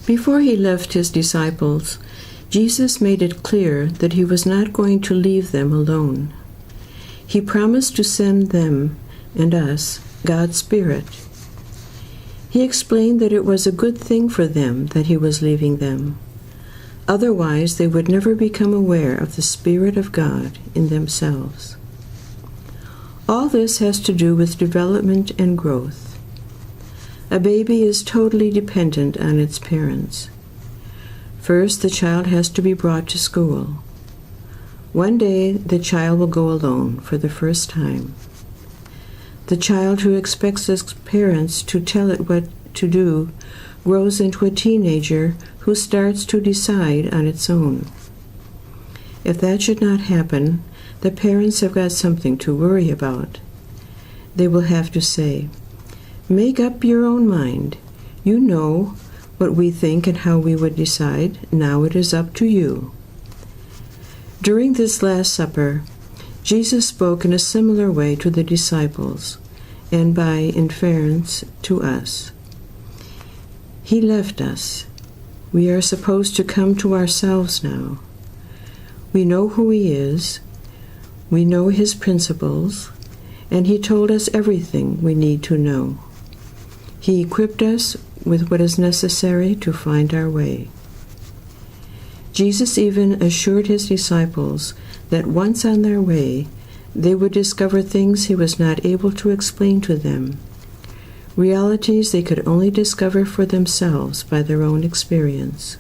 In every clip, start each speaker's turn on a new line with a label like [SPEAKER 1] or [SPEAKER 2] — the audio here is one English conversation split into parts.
[SPEAKER 1] Before he left his disciples, Jesus made it clear that he was not going to leave them alone. He promised to send them and us God's Spirit. He explained that it was a good thing for them that he was leaving them. Otherwise, they would never become aware of the Spirit of God in themselves. All this has to do with development and growth. A baby is totally dependent on its parents. First, the child has to be brought to school. One day, the child will go alone for the first time. The child who expects its parents to tell it what to do grows into a teenager who starts to decide on its own. If that should not happen, the parents have got something to worry about. They will have to say, "Make up your own mind. You know what we think and how we would decide. Now it is up to you." During this Last Supper, Jesus spoke in a similar way to the disciples, and by inference to us. He left us. We are supposed to come to ourselves now. We know who he is, we know his principles, and he told us everything we need to know. He equipped us with what is necessary to find our way. Jesus even assured his disciples that once on their way, they would discover things he was not able to explain to them, realities they could only discover for themselves by their own experience.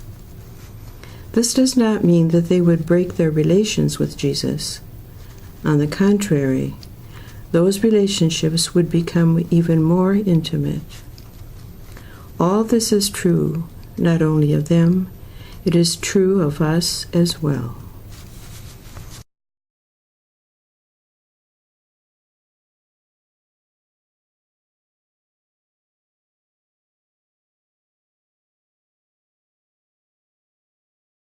[SPEAKER 1] This does not mean that they would break their relations with Jesus. On the contrary, those relationships would become even more intimate. All this is true, not only of them, it is true of us as well.